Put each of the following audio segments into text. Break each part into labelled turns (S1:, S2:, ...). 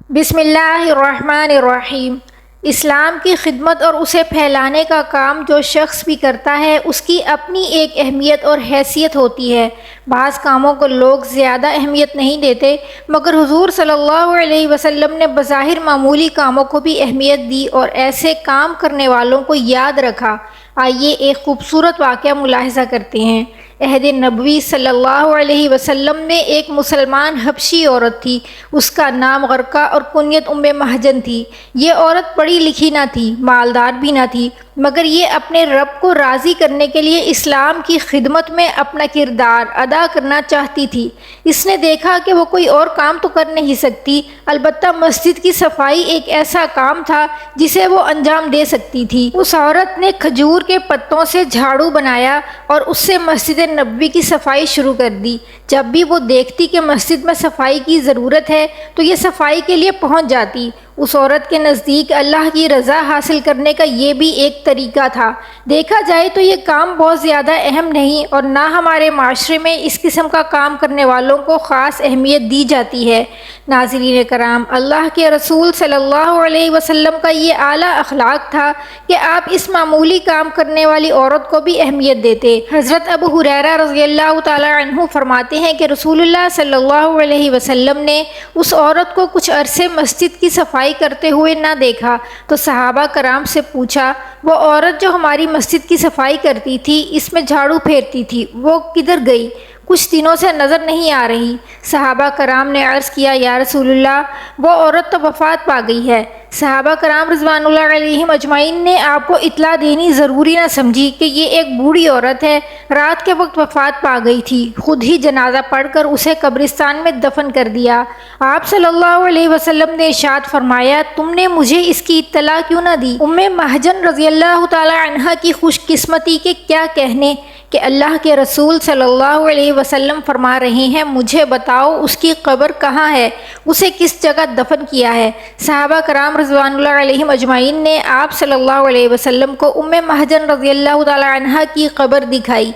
S1: بسم اللہ الرحمن الرحیم۔ اسلام کی خدمت اور اسے پھیلانے کا کام جو شخص بھی کرتا ہے اس کی اپنی ایک اہمیت اور حیثیت ہوتی ہے۔ بعض کاموں کو لوگ زیادہ اہمیت نہیں دیتے، مگر حضور صلی اللہ علیہ وسلم نے بظاہر معمولی کاموں کو بھی اہمیت دی اور ایسے کام کرنے والوں کو یاد رکھا۔ آئیے ایک خوبصورت واقعہ ملاحظہ کرتے ہیں۔ عہد نبوی صلی اللہ علیہ وسلم میں ایک مسلمان حبشی عورت تھی۔ اس کا نام غرقہ اور کنیت مہجن تھی۔ یہ عورت پڑھی لکھی نہ تھی، مالدار بھی نہ تھی، مگر یہ اپنے رب کو راضی کرنے کے لیے اسلام کی خدمت میں اپنا کردار ادا کرنا چاہتی تھی۔ اس نے دیکھا کہ وہ کوئی اور کام تو کر نہیں سکتی، البتہ مسجد کی صفائی ایک ایسا کام تھا جسے وہ انجام دے سکتی تھی۔ اس عورت نے کھجور کے پتوں سے جھاڑو بنایا اور اس سے مسجد نبوی کی صفائی شروع کر دی۔ جب بھی وہ دیکھتی کہ مسجد میں صفائی کی ضرورت ہے تو یہ صفائی کے لیے پہنچ جاتی۔ اس عورت کے نزدیک اللہ کی رضا حاصل کرنے کا یہ بھی ایک طریقہ تھا۔ دیکھا جائے تو یہ کام بہت زیادہ اہم نہیں، اور نہ ہمارے معاشرے میں اس قسم کا کام کرنے والوں کو خاص اہمیت دی جاتی ہے۔ ناظرین کرام، اللہ کے رسول صلی اللہ علیہ وسلم کا یہ اعلیٰ اخلاق تھا کہ آپ اس معمولی کام کرنے والی عورت کو بھی اہمیت دیتے۔ حضرت ابو ہریرہ رضی اللہ تعالی عنہ فرماتے ہیں کہ رسول اللہ صلی اللہ علیہ وسلم نے اس عورت کو کچھ عرصے مسجد کی صفائی کرتے ہوئے نہ دیکھا تو صحابہ کرام سے پوچھا، وہ عورت جو ہماری مسجد کی صفائی کرتی تھی، اس میں جھاڑو پھیرتی تھی، وہ کدھر گئی؟ کچھ دنوں سے نظر نہیں آ رہی۔ صحابہ کرام نے عرض کیا، یا رسول اللہ، وہ عورت تو وفات پا گئی ہے۔ صحابہ کرام رضوان اللہ علیہم اجمعین نے آپ کو اطلاع دینی ضروری نہ سمجھی کہ یہ ایک بوڑھی عورت ہے، رات کے وقت وفات پا گئی تھی۔ خود ہی جنازہ پڑھ کر اسے قبرستان میں دفن کر دیا۔ آپ صلی اللہ علیہ وسلم نے ارشاد فرمایا، تم نے مجھے اس کی اطلاع کیوں نہ دی؟ مہجن رضی اللہ تعالی عنہا کی خوش قسمتی کے کیا کہنے کہ اللہ کے رسول صلی اللہ علیہ وسلم فرما رہے ہیں، مجھے بتاؤ اس کی قبر کہاں ہے، اسے کس جگہ دفن کیا ہے؟ صحابہ کرام رضوان اللہ علیہم اجمعین نے آپ صلی اللہ علیہ وسلم کو مہجن رضی اللہ تعالی عنہا کی قبر دکھائی۔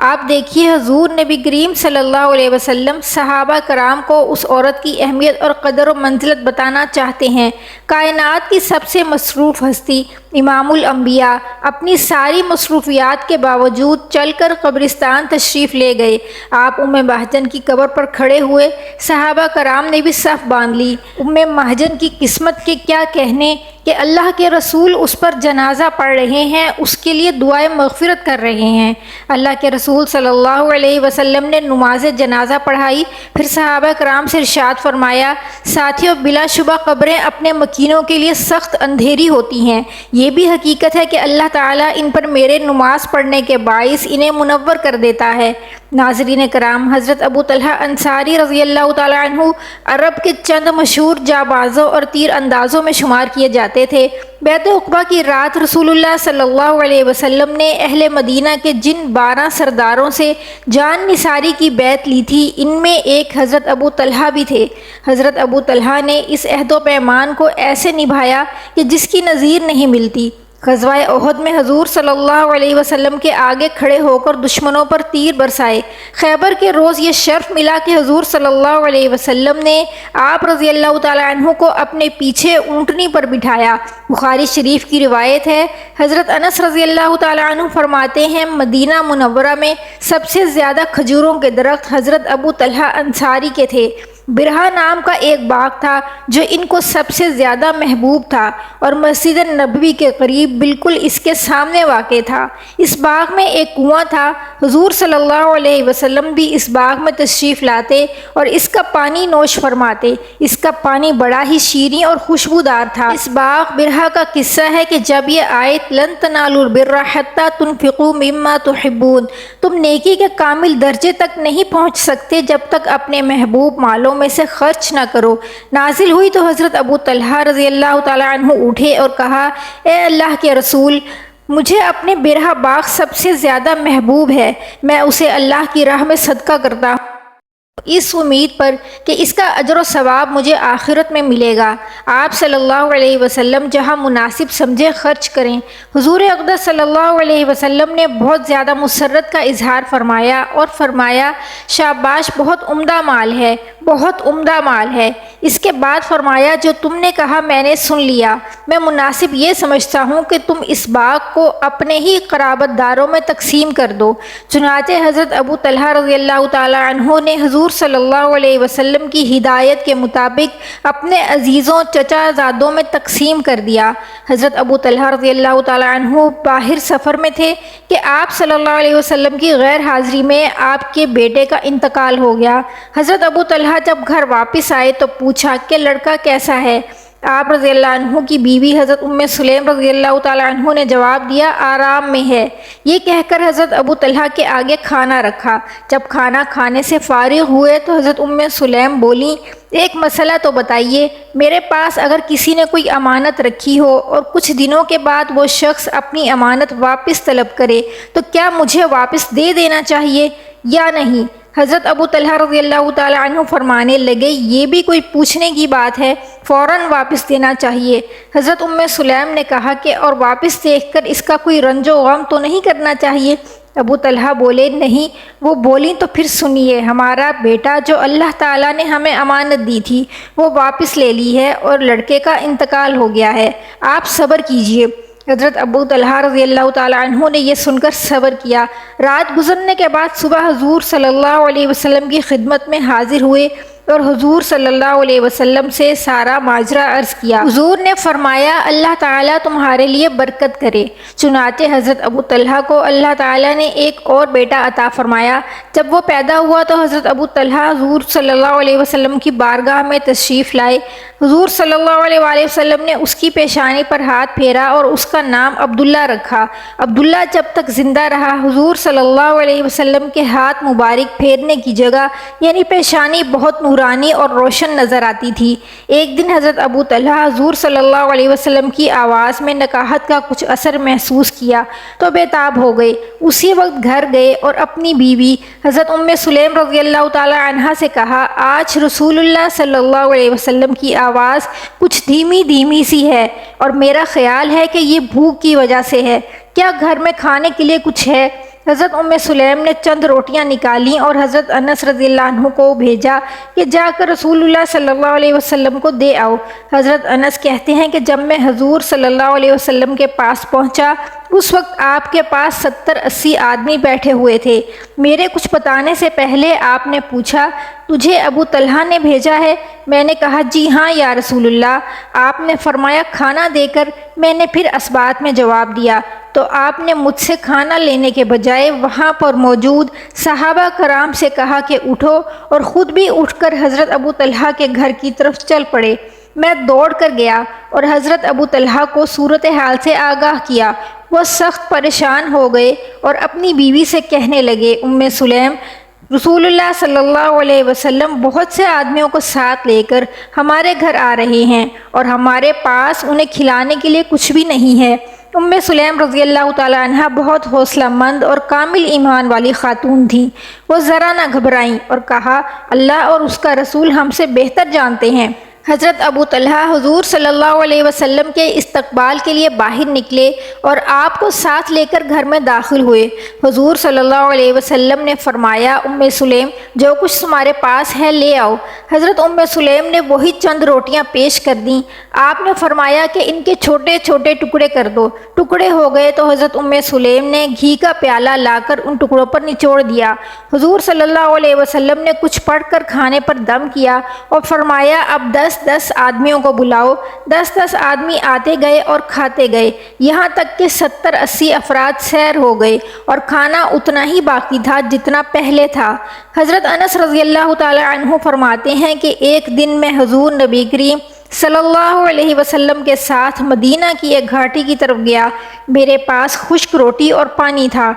S1: آپ دیکھیے، حضور نبی کریم صلی اللہ علیہ وسلم صحابہ کرام کو اس عورت کی اہمیت اور قدر و منزلت بتانا چاہتے ہیں۔ کائنات کی سب سے مصروف ہستی امام الانبیاء اپنی ساری مصروفیات کے باوجود چل کر قبرستان تشریف لے گئے۔ آپ مہجن کی قبر پر کھڑے ہوئے، صحابہ کرام نے بھی صف باندھ لی۔ مہجن کی قسمت کے کیا کہنے کہ اللہ کے رسول اس پر جنازہ پڑھ رہے ہیں، اس کے لیے دعائے مغفرت کر رہے ہیں۔ اللہ کے رسول صلی اللہ علیہ وسلم نے نماز جنازہ پڑھائی، پھر صحابہ کرام سے ارشاد فرمایا، ساتھیوں، بلا شبہ قبریں اپنے مکینوں کے لیے سخت اندھیری ہوتی ہیں۔ یہ بھی حقیقت ہے کہ اللہ تعالیٰ ان پر میرے نماز پڑھنے کے باعث انہیں منور کر دیتا ہے۔ ناظرین کرام، حضرت ابو طلحہ انصاری رضی اللہ تعالی عنہ عرب کے چند مشہور جانبازوں اور تیر اندازوں میں شمار کیے جاتے تھے۔ بیعت عقبہ کی رات رسول اللہ صلی اللہ علیہ وسلم نے اہل مدینہ کے جن 12 سرداروں سے جان نثاری کی بیعت لی تھی، ان میں ایک حضرت ابو طلحہ بھی تھے۔ حضرت ابو طلحہ نے اس عہد و پیمان کو ایسے نبھایا کہ جس کی نظیر نہیں ملتی۔ غزوہ احد میں حضور صلی اللہ علیہ وسلم کے آگے کھڑے ہو کر دشمنوں پر تیر برسائے۔ خیبر کے روز یہ شرف ملا کہ حضور صلی اللہ علیہ وسلم نے آپ رضی اللہ تعالی عنہ کو اپنے پیچھے اونٹنی پر بٹھایا۔ بخاری شریف کی روایت ہے، حضرت انس رضی اللہ تعالی عنہ فرماتے ہیں، مدینہ منورہ میں سب سے زیادہ کھجوروں کے درخت حضرت ابو طلحہ انصاری کے تھے۔ برہا نام کا ایک باغ تھا جو ان کو سب سے زیادہ محبوب تھا اور مسجد نبوی کے قریب بالکل اس کے سامنے واقع تھا۔ اس باغ میں ایک کنواں تھا۔ حضور صلی اللہ علیہ وسلم بھی اس باغ میں تشریف لاتے اور اس کا پانی نوش فرماتے۔ اس کا پانی بڑا ہی شیریں اور خوشبودار تھا۔ اس باغ برہا کا قصہ ہے کہ جب یہ آیت لن تنالوا البر حتی تنفقوا مما تحبون، تم نیکی کے کامل درجے تک نہیں پہنچ سکتے جب تک اپنے محبوب مالوں میں سے خرچ نہ کرو، نازل ہوئی تو حضرت ابو طلحہ رضی اللہ تعالی عنہ اٹھے اور کہا، اے اللہ کے رسول، مجھے اپنے برہا باغ سب سے زیادہ محبوب ہے، میں اسے اللہ کی راہ میں صدقہ کرتا ہوں۔ اس امید پر کہ اس کا اجر و ثواب مجھے آخرت میں ملے گا۔ آپ صلی اللہ علیہ وسلم جہاں مناسب سمجھے خرچ کریں۔ حضور اقدس صلی اللہ علیہ وسلم نے بہت زیادہ مسرت کا اظہار فرمایا اور فرمایا شاباش، بہت عمدہ مال ہے، بہت عمدہ مال ہے۔ اس کے بعد فرمایا جو تم نے کہا میں نے سن لیا، میں مناسب یہ سمجھتا ہوں کہ تم اس باغ کو اپنے ہی قرابت داروں میں تقسیم کر دو۔ چنانچہ حضرت ابو طلحہ رضی اللہ تعالی عنہ نے حضور صلی اللہ علیہ وسلم کی ہدایت کے مطابق اپنے عزیزوں چچا زادوں میں تقسیم کر دیا۔ حضرت ابو طلحہ رضی اللہ تعالی عنہ باہر سفر میں تھے کہ آپ صلی اللہ علیہ وسلم کی غیر حاضری میں آپ کے بیٹے کا انتقال ہو گیا۔ حضرت ابو طلحہ جب گھر واپس آئے تو پوچھا کہ لڑکا کیسا ہے؟ آپ رضی اللہ عنہ کی بیوی حضرت ام سلیم رضی اللہ تعالی عنہ نے جواب دیا آرام میں ہے۔ یہ کہہ کر حضرت ابو طلحہ کے آگے کھانا رکھا۔ جب کھانا کھانے سے فارغ ہوئے تو حضرت ام سلیم بولیں ایک مسئلہ تو بتائیے، میرے پاس اگر کسی نے کوئی امانت رکھی ہو اور کچھ دنوں کے بعد وہ شخص اپنی امانت واپس طلب کرے تو کیا مجھے واپس دے دینا چاہیے یا نہیں؟ حضرت ابو طلحہ رضی اللہ تعالی عنہ فرمانے لگے یہ بھی کوئی پوچھنے کی بات ہے، فوراً واپس دینا چاہیے۔ حضرت ام سلیم نے کہا کہ اور واپس دیکھ کر اس کا کوئی رنج و غم تو نہیں کرنا چاہیے؟ ابو طلحہ بولے نہیں۔ وہ بولیں تو پھر سنیے، ہمارا بیٹا جو اللہ تعالیٰ نے ہمیں امانت دی تھی وہ واپس لے لی ہے اور لڑکے کا انتقال ہو گیا ہے، آپ صبر کیجئے۔ حضرت ابو طلحہ رضی اللہ تعالی عنہ نے یہ سن کر صبر کیا۔ رات گزرنے کے بعد صبح حضور صلی اللہ علیہ وسلم کی خدمت میں حاضر ہوئے اور حضور صلی اللہ علیہ وسلم سے سارا ماجرا عرض کیا۔ حضور نے فرمایا اللہ تعالیٰ تمہارے لیے برکت کرے۔ چنانچہ حضرت ابو طلحہ کو اللہ تعالیٰ نے ایک اور بیٹا عطا فرمایا۔ جب وہ پیدا ہوا تو حضرت ابو طلحہ حضور صلی اللہ علیہ وسلم کی بارگاہ میں تشریف لائے۔ حضور صلی اللہ علیہ وآلہ وسلم نے اس کی پیشانی پر ہاتھ پھیرا اور اس کا نام عبداللہ رکھا۔ عبداللہ جب تک زندہ رہا حضور صلی اللہ علیہ وسلم کے ہاتھ مبارک پھیرنے کی جگہ یعنی پیشانی بہت نورانی اور روشن نظر آتی تھی۔ ایک دن حضرت ابو طلحہ حضور صلی اللہ علیہ وسلم کی آواز میں نکاحت کا کچھ اثر محسوس کیا تو بے تاب ہو گئے۔ اسی وقت گھر گئے اور اپنی بیوی حضرت ام سلیم رضی اللہ تعالی عنہا سے کہا آج رسول اللہ صلی اللہ علیہ وسلم کی آواز کچھ دھیمی دھیمی سی ہے اور میرا خیال ہے کہ یہ بھوک کی وجہ سے ہے، کیا گھر میں کھانے کے لیے کچھ ہے؟ حضرت ام سلیم نے چند روٹیاں نکالیں اور حضرت انس رضی اللہ عنہ کو بھیجا کہ جا کر رسول اللہ صلی اللہ علیہ وسلم کو دے آؤ۔ حضرت انس کہتے ہیں کہ جب میں حضور صلی اللہ علیہ وسلم کے پاس پہنچا اس وقت آپ کے پاس 70-80 آدمی بیٹھے ہوئے تھے۔ میرے کچھ بتانے سے پہلے آپ نے پوچھا تجھے ابو طلحہ نے بھیجا ہے؟ میں نے کہا جی ہاں یا رسول اللہ۔ آپ نے فرمایا کھانا دے کر؟ میں نے پھر اسبات میں جواب دیا تو آپ نے مجھ سے کھانا لینے کے بجائے وہاں پر موجود صحابہ کرام سے کہا کہ اٹھو اور خود بھی اٹھ کر حضرت ابو طلحہ کے گھر کی طرف چل پڑے۔ میں دوڑ کر گیا اور حضرت ابو طلحہ کو صورتحال سے آگاہ کیا۔ وہ سخت پریشان ہو گئے اور اپنی بیوی سے کہنے لگے ام سلیم رسول اللہ صلی اللہ علیہ وسلم بہت سے آدمیوں کو ساتھ لے کر ہمارے گھر آ رہے ہیں اور ہمارے پاس انہیں کھلانے کے لیے کچھ بھی نہیں ہے۔ ام سلیم رضی اللہ تعالی عنہ بہت حوصلہ مند اور کامل ایمان والی خاتون تھیں۔ وہ ذرا نہ گھبرائیں اور کہا اللہ اور اس کا رسول ہم سے بہتر جانتے ہیں۔ حضرت ابو طلحہ حضور صلی اللہ علیہ وسلم کے استقبال کے لیے باہر نکلے اور آپ کو ساتھ لے کر گھر میں داخل ہوئے۔ حضور صلی اللہ علیہ وسلم نے فرمایا ام سلیم جو کچھ تمہارے پاس ہے لے آؤ۔ حضرت ام سلیم نے وہی چند روٹیاں پیش کر دیں۔ آپ نے فرمایا کہ ان کے چھوٹے چھوٹے ٹکڑے کر دو۔ ٹکڑے ہو گئے تو حضرت ام سلیم نے گھی کا پیالہ لا کر ان ٹکڑوں پر نچوڑ دیا۔ حضور صلی اللہ علیہ وسلم نے کچھ پڑھ کر کھانے پر دم کیا اور فرمایا اب 10 آدمیوں کو بلاؤ۔ 10 آدمی آتے گئے اور کھاتے گئے یہاں تک کہ 70-80 افراد سیر ہو گئے اور کھانا اتنا ہی باقی تھا جتنا پہلے تھا۔ حضرت انس رضی اللہ تعالی عنہ فرماتے ہیں کہ ایک دن میں حضور نبی کریم صلی اللہ علیہ وسلم کے ساتھ مدینہ کی ایک گھاٹی کی طرف گیا۔ میرے پاس خشک روٹی اور پانی تھا۔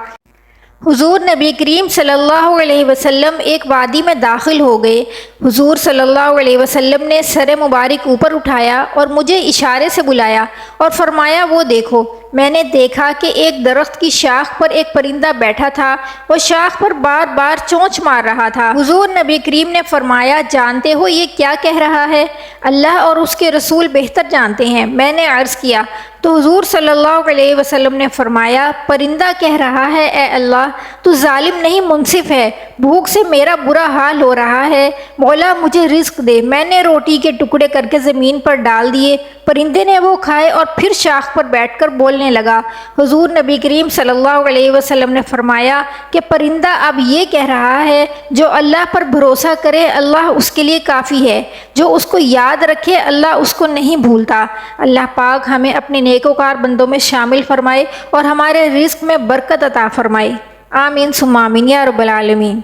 S1: حضور نبی کریم صلی اللہ علیہ وسلم ایک وادی میں داخل ہو گئے۔ حضور صلی اللہ علیہ وسلم نے سر مبارک اوپر اٹھایا اور مجھے اشارے سے بلایا اور فرمایا وہ دیکھو۔ میں نے دیکھا کہ ایک درخت کی شاخ پر ایک پرندہ بیٹھا تھا، وہ شاخ پر بار بار چونچ مار رہا تھا۔ حضور نبی کریم نے فرمایا، جانتے ہو یہ کیا کہہ رہا ہے؟ اللہ اور اس کے رسول بہتر جانتے ہیں۔ میں نے عرض کیا تو حضور صلی اللہ علیہ وسلم نے فرمایا، پرندہ کہہ رہا ہے، اے اللہ تو ظالم نہیں منصف ہے، بھوک سے میرا برا حال ہو رہا ہے، مولا مجھے رزق دے۔ میں نے روٹی کے ٹکڑے کر کے زمین پر ڈال دیے، پرندے نے وہ کھائے اور پھر شاخ پر بیٹھ کر بولنے لگا۔ حضور نبی کریم صلی اللہ علیہ وسلم نے فرمایا کہ پرندہ اب یہ کہہ رہا ہے، جو اللہ پر بھروسہ کرے اللہ اس کے لیے کافی ہے، جو اس کو یاد رکھے اللہ اس کو نہیں بھولتا۔ اللہ پاک ہمیں اپنے نیکوکار بندوں میں شامل فرمائے اور ہمارے رزق میں برکت عطا فرمائے۔ آمین ثم آمین یا رب العالمین۔